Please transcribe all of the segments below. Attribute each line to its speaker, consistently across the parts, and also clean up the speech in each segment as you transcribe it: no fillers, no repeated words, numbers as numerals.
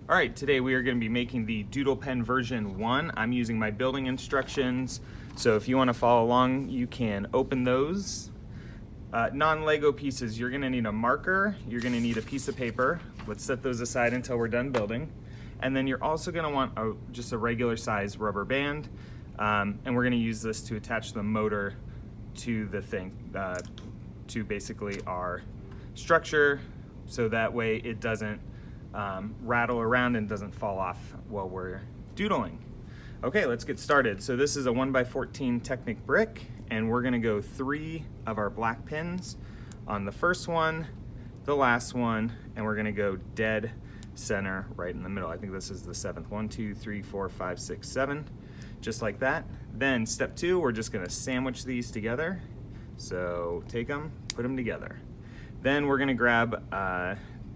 Speaker 1: All right, today we are going to be making the Doodle Pen version 1. I'm using my building instructions, so if you want to follow along, you can open those. Non-Lego pieces, you're going to need a marker, you're going to need a piece of paper. Let's set those aside until we're done building. And then you're also going to want just a regular size rubber band, and we're going to use this to attach the motor to the thing, to basically our structure, so that way it doesn't rattle around and doesn't fall off while we're doodling. Okay, let's get started. So this is a 1x14 Technic brick, and we're gonna go 3 of our black pins on the first one, the last one, and we're gonna go dead center right in the middle. I think this is the 7th. 1, 2, 3, 4, 5, 6, 7, just like that. Then step 2, we're just gonna sandwich these together. So take them, put them together. Then we're gonna grab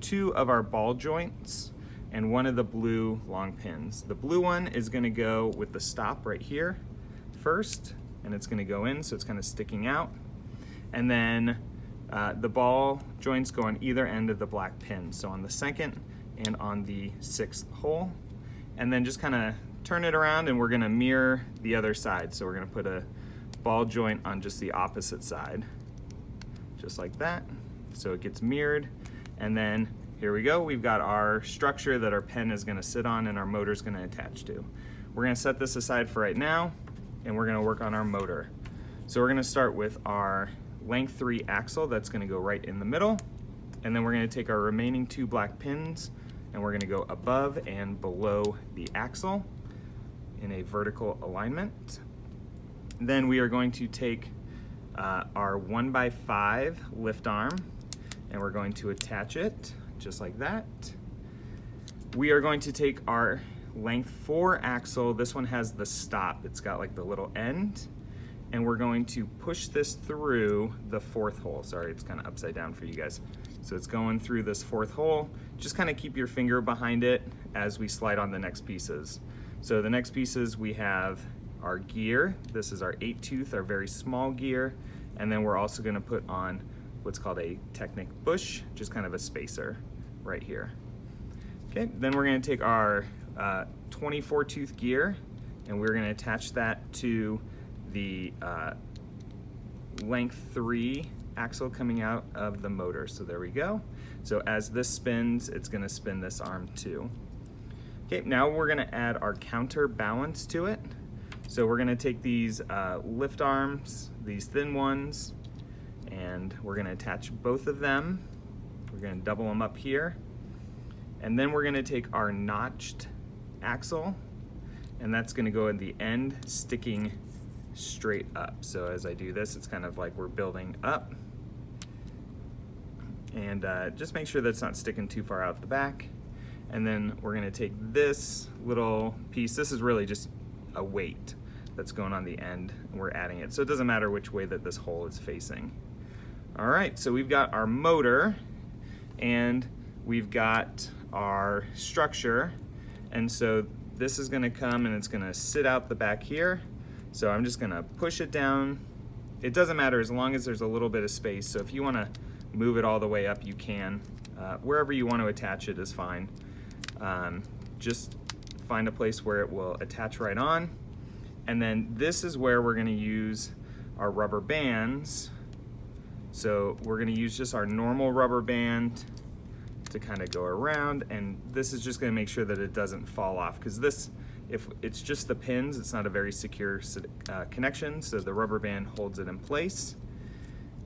Speaker 1: 2 of our ball joints and 1 of the blue long pins. The blue one is gonna go with the stop right here first, and it's gonna go in, so it's kind of sticking out. And then the ball joints go on either end of the black pin, so on the 2nd and on the 6th hole. And then just kind of turn it around, and we're gonna mirror the other side. So we're gonna put a ball joint on just the opposite side, just like that. So it gets mirrored, and then here we go. We've got our structure that our pen is gonna sit on and our motor is gonna attach to. We're gonna set this aside for right now, and we're gonna work on our motor. So we're gonna start with our length 3 axle that's gonna go right in the middle, and then we're gonna take our remaining 2 black pins and we're gonna go above and below the axle in a vertical alignment. Then we are going to take our 1x5 lift arm, and we're going to attach it just like that. We are going to take our length 4 axle. This one has the stop. It's got like the little end, and we're going to push this through the 4th hole. Sorry, it's kind of upside down for you guys. So it's going through this 4th hole. Just kind of keep your finger behind it as we slide on the next pieces. So the next pieces, we have our gear. This is our 8-tooth, our very small gear. And then we're also gonna put on what's called a Technic bush, just kind of a spacer right here. Okay, then we're gonna take our 24-tooth gear, and we're gonna attach that to the length 3 axle coming out of the motor. So there we go. So as this spins, it's gonna spin this arm too. Okay, now we're gonna add our counterbalance to it. So we're gonna take these lift arms, these thin ones, and we're gonna attach both of them. We're gonna double them up here. And then we're gonna take our notched axle, and that's gonna go at the end, sticking straight up. So as I do this, it's kind of like we're building up. And just make sure that's not sticking too far out the back. And then we're gonna take this little piece. This is really just a weight that's going on the end, and we're adding it. So it doesn't matter which way that this hole is facing. All right, so we've got our motor, and we've got our structure. And so this is gonna come and it's gonna sit out the back here. So I'm just gonna push it down. It doesn't matter as long as there's a little bit of space. So if you wanna move it all the way up, you can. Wherever you want to attach it is fine. Just find a place where it will attach right on. And then this is where we're gonna use our rubber bands. So we're gonna use just our normal rubber band to kind of go around, and this is just gonna make sure that it doesn't fall off, because this, if it's just the pins, it's not a very secure connection, so the rubber band holds it in place.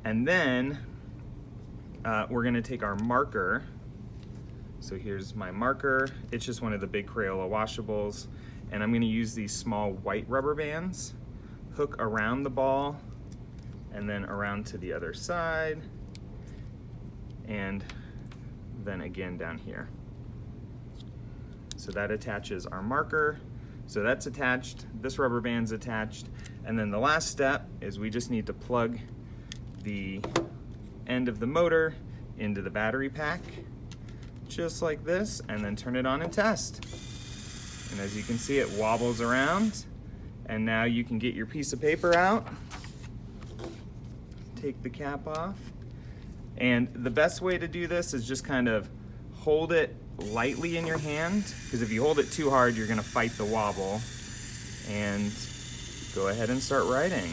Speaker 1: And then we're gonna take our marker. So here's my marker. It's just one of the big Crayola washables, and I'm gonna use these small white rubber bands, hook around the ball, and then around to the other side, and then again down here. So that attaches our marker. So that's attached, this rubber band's attached, and then the last step is we just need to plug the end of the motor into the battery pack, just like this, and then turn it on and test. And as you can see, it wobbles around, and now you can get your piece of paper out, take the cap off, and the best way to do this is just kind of hold it lightly in your hand, because if you hold it too hard, you're gonna fight the wobble. And go ahead and start writing.